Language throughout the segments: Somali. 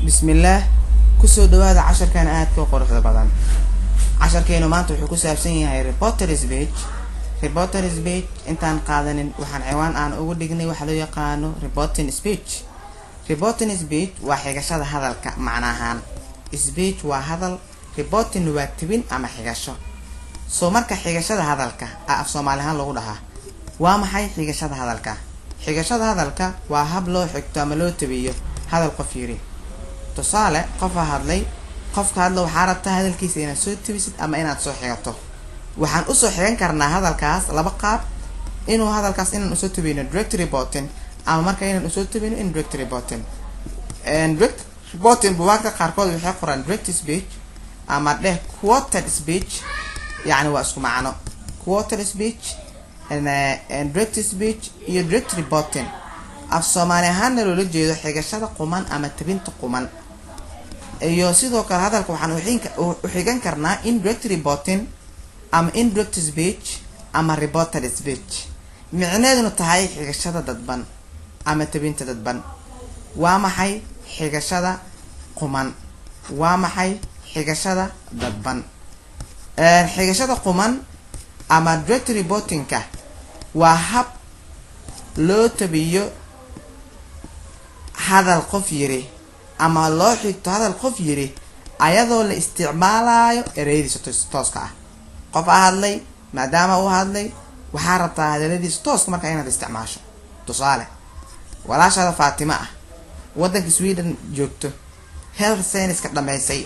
بسم الله كسو دوادا عشر كان آدكو قرخ بدن عشر كينو مانتو وحو كسابسن yahay reporter speech intaan qaadanin waxaan ciwaan aan ugu dhignay waxa loo yaqaano reporting speech waa xigashada hadalka macnahan speech waa hadal reporting waa tibin ama xigasho soo marka xigashada hadalka af Soomaalihan lagu dhahaa waa maxay xigashada hadalka waa hab loo xigto ama loo tabiyo hadal qof yiri tusaale qof hadlay qofka hadlo waxa rabtaa hadalkiisa inaad soo tabisid ama inaad soo xigato waxaan u soo xigan karnaa hadalkaas laba qaab inuu hadalkaas inaan u soo tabino direct reporting ama marka inaan u soo tabino indirect reporting direct reporting buwaagta qaarkood waxay qoraan direct speech ama quoted speech yani waa isku macno quoted speech and direct speech iyo direct reporting af Soomaali ahaan loo jeedo xigashada quman ama tabinta quman iyo sidoo kale hadalka waxaan u xigan karnaa indirect reporting ama indirect speech ama reported speech micnaheedu tahay xigashada dadban ama tabinta dadban waa maxay xigashada quman waa maxay xigashada dadban xigashada quman ama direct reporting ka waa hab loo tabiyo hadal qof yiri ama loo xigto hadal qof yiri ayadoo la isticmaalayo ereyadiisa tooska ah qof hadlay maadaama uu hadlay waxa rabtaa hadaladiisa tooska marka inaad isticmaasho tusaale walaashada Faatima ah wadanka Sweden joogto health science ka dhameysay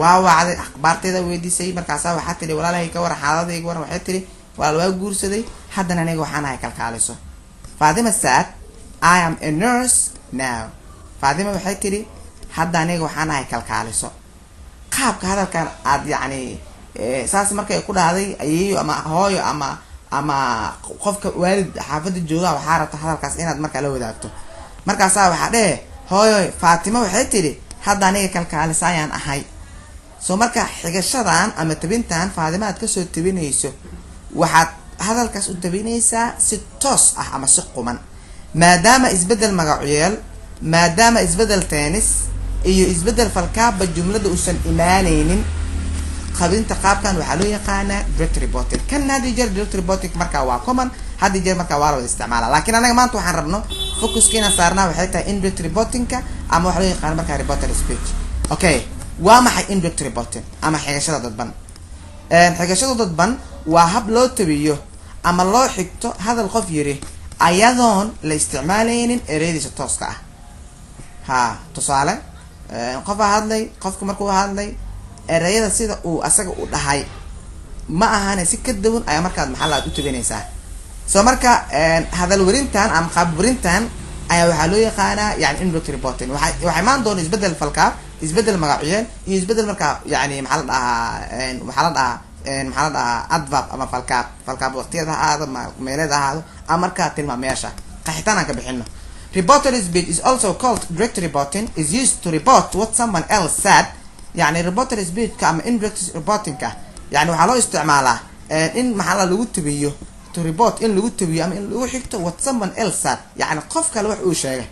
waa wacday akhbaarteeda weydiisay markaas waxa tiri walaalahay ka war xaaladayga war waxay tiri waa guursaday haddana aniga waxaan ahay kalkaaliso Faatima said I am a nurse now Faatima waxay tiri hadda aniga waxaan ahay kalkaaliso qaabka hadalkan aad yani saas markay ku dhahday ayeeyo ama hooyo ama qofka waalid xaafada jooga waxa rabta hadalkaas inaad marka la wadaagto markaas waxa hooyo Faatima waxay tiri hadda aniga kalkaaliso ayaan ahay soo marka xigashadan ama tabintan Faatima aad ka soo tabinayso waxaad hadalkaas u tabinaysaa si toos ah ama si quman maadaama isbedel magacyeel maadaama isbedel tennis iyo isbedel falkaaba jumlada uusan imaanaynin qabinta qaabkan waxa loo yaqaanaa direct reporting kan hadii jeer direct reporting marka waa common hadii jeer marka waa la isticmaalaa laakiin anaga maanta waxaan rabno focuskiina saarnaa waxay tahay indirect reporting ka ama waxa loo yaqaan marka reported speech okay waa maxay indirect reporting ama xigashada dadban xigashada dadban waa hab loo tabiyo ama loo xigto hadal qof yiri ayadoon la isticmaalaynin ereyadiisa tooska ah ha tusaale qof hadlay qofka markuu hadlay ereyada sida uu asaga u dhahay ma ahana si ka duwan ay markaad maxallaad u tabinaysaa soo marka hadal warintan ama qaab warintan ayaa waxa loo yaqaanaa yani indirect reporting waxay maan doon isbedel falkaab isbedel magacyeel iyo isbedel marka yani maxaa la dhahaa adverb ama falkaab waqtiyada aad meelada ahaado ama marka tilmaameyaasha qaxitaan ka bixino reported speech is also called direct reporting is used to report what someone else said يعني reported speech ka ama indirect reporting ka يعني waxa loo isticmaalaa in maxaa lagu tabiyo to report in lagu tabiyo ama in lagu xigto what someone else said يعني qof kale wax uu sheegay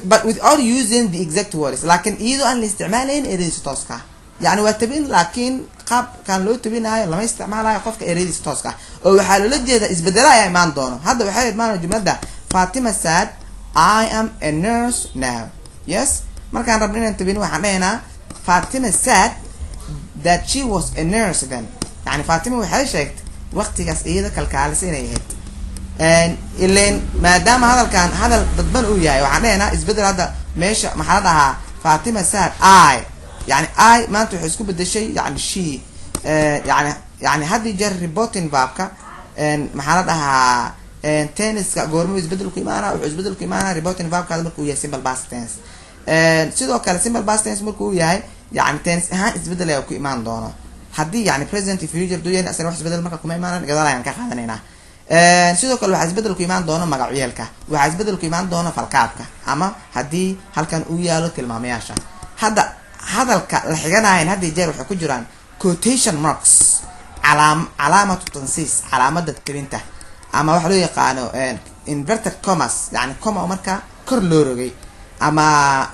but without using the exact words laakin iyadoo aan la isticmaalayn ereyadiisa tooska يعني waa tabin laakiin qaab kan loo tabinayo lama isticmaalayo qofka ereyadiisa tooska oo waxa loo jeedaa isbedelaya imaan doono hadda waxay imaan jumlada Fatima said I am a nurse now yes markaan rabno inaan tabin waxaan dhahaynaa Fatima said that she was a nurse then yani Fatima waxay sheegtay waqtigaas iyada kalkaalisay inay ahayd ileen maadaama hadalkan hadal dadban uu yahay waxaan dhahaynaa isbedel hadda meesha maxaa la dhahaa Fatima said I يعني I maanta wuxuu isku bedeshay yani she yani hadii jeer reporting baabka maxaa la dhahaa tenniska goormo isbedel ku imaana wuxuu isbedel ku imaana reporting baabka markuu yahay simple past tense sidoo kale simple past tense markuu yahay yani tense ahaan isbedel ay ku imaan doono hadii yani present future duyan asal wax isbedel marka kuma imaanaan gadaal ayaan ka qaadanaynaa sidoo kale waxa isbedel ku imaan doono magacyeelka waxa isbedel ku imaan doono falkaabka ama hadii halkan uu yaalo tilmaamayaasha hadalka la xiganaayeen hadii jeer waxa ku jiraan quotation marks calaamatu tansiis calaamada tabinta ama waxa loo yaqaano inverted commas yani comma marka kor loo rogay ama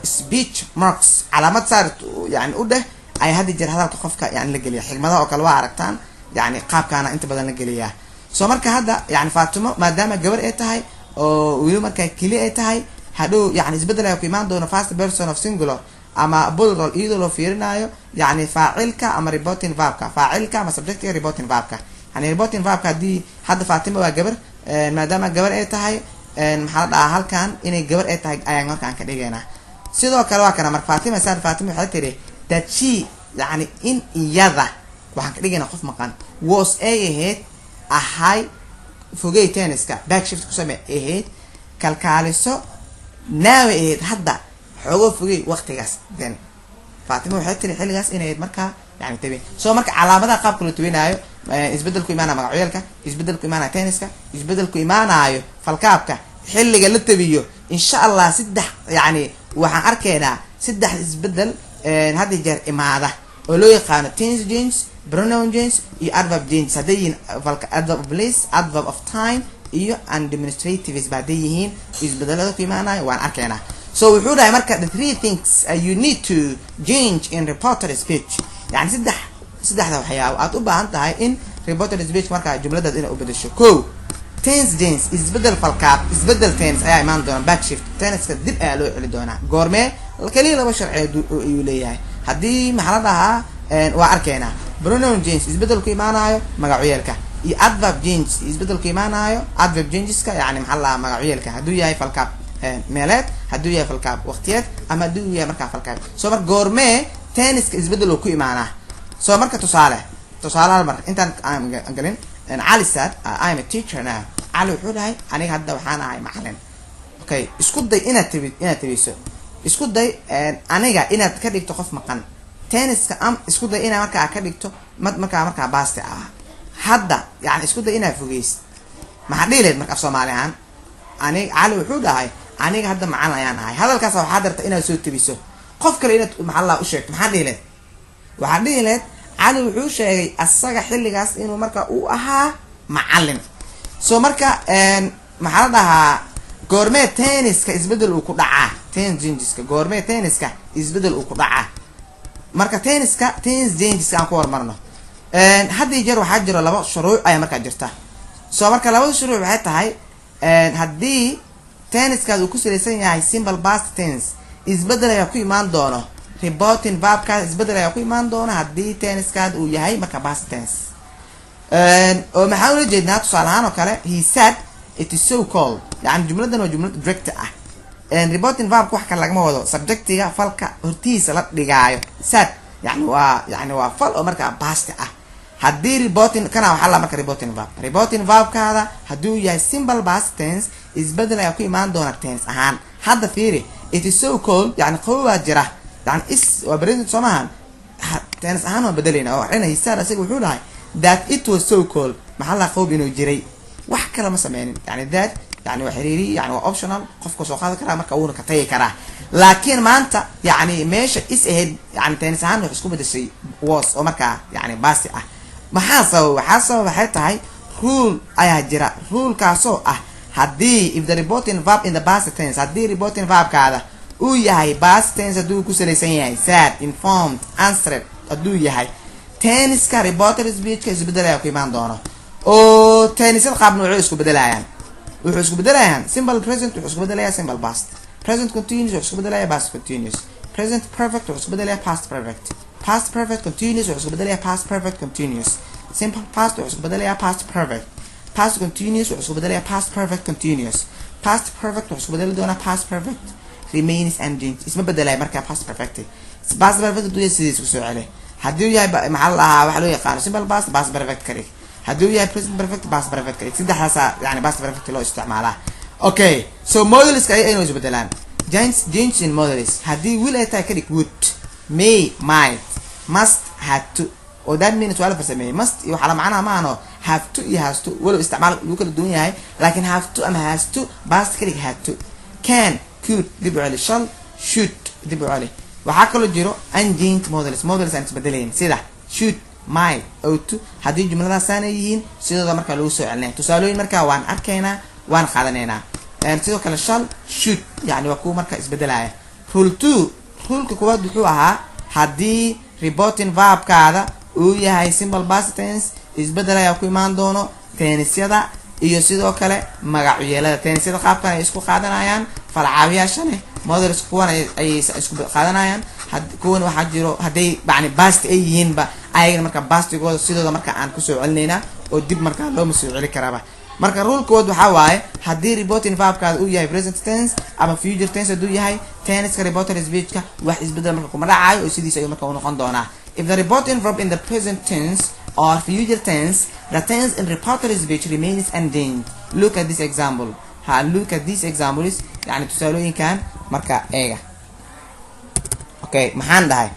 speech marks calaamad saar yani u dheh ay hadii jeer hadalka qofka yani la geliya xigmadaha oo kale waa aragtaan yani qaabkaana inta badan la geliyaa soo marka hadda yani Faatimo maadaama gabar ay tahay oo wili marka kali ay tahay hadhow yani isbedel ay ku imaan doona first person of singular ama plural iyadoo loo fiirinayo yani faacilka ama reporting verbka faacilka ama subjective reporting verbka yani reporting verbka hadii hadda Faatimo waa gabar maadaama gabar ay tahay maxaa dhaca halkan inay gabar ay tahay ayaan markaan ka dhigaynaa sidoo kale waa kana mar Faatimo waxay tiri that she yani in iyada waxaan ka dhigaynaa qof maqan was ahead ahay fogay tenniska back shift ku samee ahead kalkaaliso now ahead hadda xogo fogay waqtigaas then Faatimo waxay tiri xilligaas inay markaa yani tabin soo marka calaamadaha qaabka la tawinaayo isbedel ku imaanaya magacyaalka isbedel ku imaanaya tenniska isbedel ku imaanayo falkaabka xilliga la tabiyo insha Allah saddex yani waxaan arkaynaa saddex isbedel hadii jeer imaada oo loo yaqaan tense change pronoun change iyo adverb change haday adverb of place adverb of time iyo administratives baadayihiin isbedelada ku imaanaya waan arkaynaa so wuxuu dhahay marka the three things you need to change in reported speech yani saddexda waxyaabo aad u baahan tahay in reported speech marka jumladaad inay u bedesho ko tense change isbedel falkaab isbedel tense ayaa imaan doona back shift tense dib ayaa loo celi doonaa goorme kaliya laba sharci ayuu leeyahay hadii maxaa la dhahaa waa arkaynaa pronoun change isbedel ku imaanayo magacyaalka iyo adverb change isbedel ku imaanayo adverb changeska yani maxaa la dhahaa magacyaalka haduu yahay falkaab meeleed haduu yahay falkaab waqtiyeed ama haduu yahay marka falkaab soo marka goorme tenniska isbedel ku imaanaa soo marka tusaale mar intaan aan galin Ali said I am a teacher now Ali wuxuu dhahay aniga hadda waxaan ahay macallin okay isku day inaad tabiso isku day aniga inaad ka dhigto qof maqan tenniska isku day inaad markaa ka dhigto markaa baaste ah hadda yani isku day inaad fogeysid maxaa dhiileed marka Soomaali ahaan aniga Ali wuxuu dhahay aniga hadda macallin ayaan ahay hadalkaas waxaa darta inaad soo tabiso qof kale inaad maxalla u sheegto maxaa dhiileed waxaa dhiileed Ali wuxuu sheegay asaga xilligaas inuu marka uu ahaa macallin soo marka maxaa la dhahaa goorme tenniska isbedel uu ku dhacaa tense changeska goorme tenniska isbedel uu ku dhacaa marka tense changeska aan ku hormarno hadii jeer waxaa jiro laba shuruuc ayaa marka jirta soo marka labada shuruuc waxay tahay hadii tenniska uu ku saleysan yahay simple past tense isbedel ayaa ku imaan doono reporting verbka isbedel ayaa ku imaan doona hadii tenniska uu yahay marka past tense oo maxaa ula jeednaa tusaale ahaan oo kale he said it is so cold yani jumladan waa jumlad direct ah reporting verb wax kale lagama wado subjectiga falka hortiisa la dhigaayo said yani waa fal oo marka past ah hadii reporting kana waxa la marka reporting verb kaada haduu yahay simple past tense isbedel ayaa ku imaan doona tense ahaan hadda fiiri it is so cold yani qowwa jira يعني وبريد سماهن tense ahaan waa bedelina oo waxna hisaar asiga wuxuu dhahay that it was so cold maxalla qoob inuu jiray wax kala ma sameeynin yani that yani waa xiriiri yani waa optional qofka soo qaad kara marka uu ka tagi kara laakiin maanta yani meesha is ahead yani tense ahaan wax isku bedeshay was oo marka yani baasi ah waxaa sabab waxay tahay rule ayaa jira rule kaasoo ah hadii if the reporting verb in the past tense hadii reporting verb kaada uu yahay past tense haduu ku saleysan yahay said informed answered haduu yahay tenniska reported speech ka isbedelaya ku imaan doono oo tennisada qaab nooc isku bedelayaan wuxuu isku bedelayaan simple present wuxuu isku bedelayaa simple past present continuous wuxuu isku bedelayaa past continuous present perfect wuxuu isku bedelayaa past perfect past perfect continuous wuxuu isku bedelayaa past perfect continuous simple past wuxuu isku bedelayaa past perfect past continuous wuxuu isku bedelayaa past perfect continuous past perfect wuxuu isku bedeli doonaa past perfect remains and change isma bedelay marka past perfect past perfect duu sidii isku soo celay haduu yahay maxaa la waxa loo yaqaan simple past perfect kari haduu yahay present perfect past perfect kari sidaxaas yani past perfect loo isticmaalaa okay so models ay inuu isbedelaan change in models hadii will ay tahay kadi would may might must had to or that means wala farsamay must iyo waxa la macnaha ma ano have to iyo has to wala isticmaal uu kala duwan yahay laakiin have to ama has to past kadi had to can could dib u celi shall should dib u celi waxa kale jiro unchanged models aan isbedelayn sida should might ought to hadii jumladaas aan yihiin sidoo marka lagu soo celinay tusaalooyin marka waan arkaynaa waan qaadanaynaa sidoo kale shall should yani waa kuwa marka isbedelaya. Rule 2 ruleka koowaad wuxuu ahaa haddii reporting verbkaada uu yahay simple past tense isbedelaya ku imaan doono tennisyada iyo sidoo kale magacyada. Tennisyada qaabkan ay isku qaadanayaan falcaawiyaashane models kuwan ay isku qaadanayaan kuwan waxa jiro haday bacni past ay yihiin ba ayagana marka pastigooda sidooda marka aan ku soo celinayna oo dib marka loo soo celin karaaba. marka rule kood waxa waaye haddii reporting verbkaada uu yahay present tense ama future tense haduu yahay tenniska reported speechka wax isbedel marka kuma dhacayo oo sidiisa ay marka u noqon doonaa. If the reporting verb in the present tense or future tense, the tense in reported speech remains unchanged. Look at this example. Look at these examples. يعني tusaalooyinkan marka eega. Okay, maxaan dhahay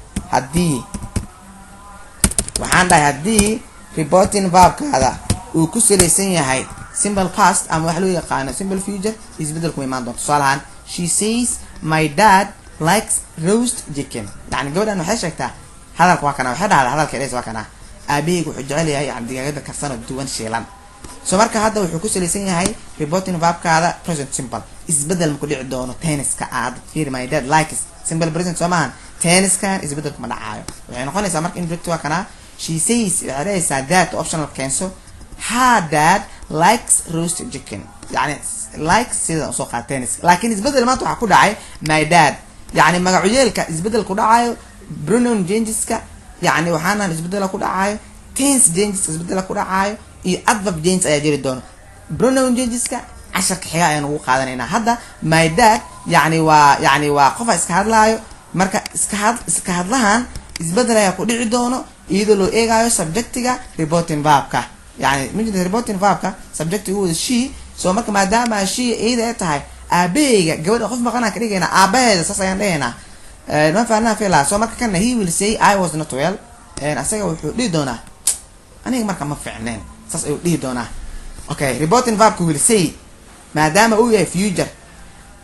haddii reporting verbkaada uu ku saleysan yahay simple past ama wax loo yaqaan simple future isbedel kuma imaan doonto. Tusaalahan, she says my dad likes roast chicken. يعني gabadhan waxay sheegtaa hadalka waa kana waxay dhahdaa hadalka dhees waa kana aabeygu wuxuu jecel yahay yani digaagada karsan oo duwan shiilan. So marka hadda wuxuu ku saleysan yahay reporting verbkaada present simple isbedel ma ku dhici doono tenniska aad fiir my dad likes simple present soo maahan tenniskan isbedel kuma dhacayo. waxay noqonaysaa marka indirect waa kana she says waxay dhahaysaa that optional cancel her dad likes roast chicken yani likes sida soo qaat tennis laakiin isbedel maanta waxa ku dhacay my dad yani magacyada isbedel ku dhacayo pronoun changeska يعني waxaana isbedel ku dhacayo tense changes isbedel ku dhacayo iyo adverb changes ayaa jiri doona. pronoun changeska casharka xiga ayaan ugu qaadanaynaa. hadda my dad yani waa qof iska hadlaayo marka iska hadlahan isbedel ayaa ku dhici doono iyadoo loo eegayo subjectiga reporting verbka. يعني midda reporting verbka subjectiga uu she soo marka maadaama she iyada ay tahay aabeyga gabadha qof maqana ka dhigayna aabaheeda saas ayaan dhahaynaa. ما فعلنا في لا. so marka kana he will say I was not well asaga wuxuu dhihi doonaa aniga marka ma fiicneen saas ayuu dhihi doonaa. okay, reporting verb will say maadaama uu yahay future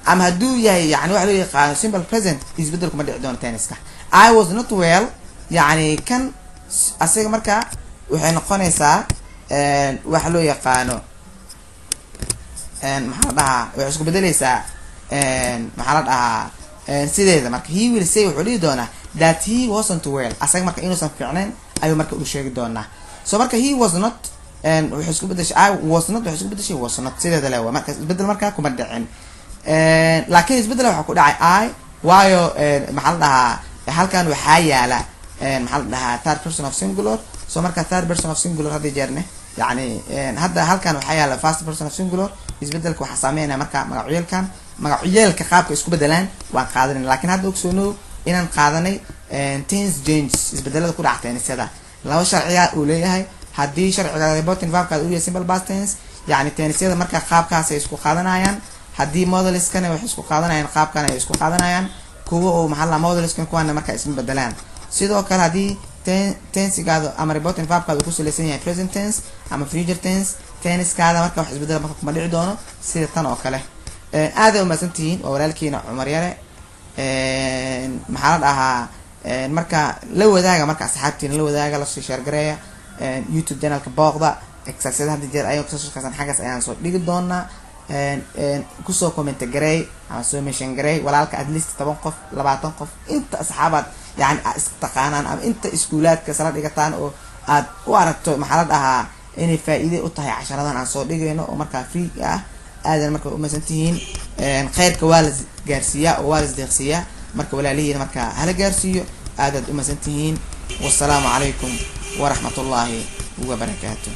ama haduu yahay yani wax loo yaqaan simple present isbedel kuma dhici doono tenniska. I was not well yani kan asaga marka waxay noqonaysaa wax loo yaqaano maxaa la dhahaa waxay isku bedelaysaa maxaa la dhahaa sideeda marka he will say wuxuu dhihi doonaa that he wasn't well asaga marka inuusan fiicnayn ayuu marka u sheegi doonaa. so marka he was not wuxuu isku bedeshay I was not wuxuu isku bedeshay was not sideeda leeyahay marka isbedel marka kuma dhicin laakiin isbedel waxa ku dhacay I waayo maxaa la dhahaa halkan waxa yaala maxaa la dhahaa third person of singular. so marka third person of singular hadii jeerne yani hadda halkan waxa yaala first person of singular isbedelka waxa saameynaya marka magacyada qaabka isku bedelaan waan qaadanay laakiin hadda ogsoono inaan qaadanay tense changes isbedelada ku dhacay tennisyada. laba sharciya uu leeyahay haddii sharciga reporting verbkaada uu yahay simple past tense yani tennisyada marka qaabkaas ay isku qaadanayaan haddii modeliskana wax isku qaadanayaan qaabkan ay isku qaadanayaan kuwa oo maxaa la modeliskan kuwana marka isma bedelaan. sidoo kale haddii tensigaada ama reporting verbkaada ku saleysan yahay present tense ama future tense tenniskaada marka wax isbedel marka kuma dhici doono sida tan oo kale. aad ay umaasantihiin waa walaalkiina Cumar Yare. maxaa la dhahaa marka la wadaaga marka asxaabtiina la wadaaga la soo share gareeya YouTube channelka booqda exercise hadda jeer ayuu kasoo shaqeysan xagaas ayaan soo dhigi doonaa. ku soo comment gareey ama soo mention gareey walaalka at least 10 qof 20 qof inta asxaabaad yani istaqaanaan ama inta iskuulaadka sala dhigataan oo aad u aragto maxaa la dhahaa inay faa'iido u tahay casharadan aan soo dhigayno oo marka free ah. aadan marka umaasantihiin khayrka waa la gaarsiiyaa oo waa la deeqsiiyaa marka walaalihiina marka hala gaarsiiyo. aadad umaasantihiin. wassalaamu calaykum waraxmatullaahi wabarakaatuh.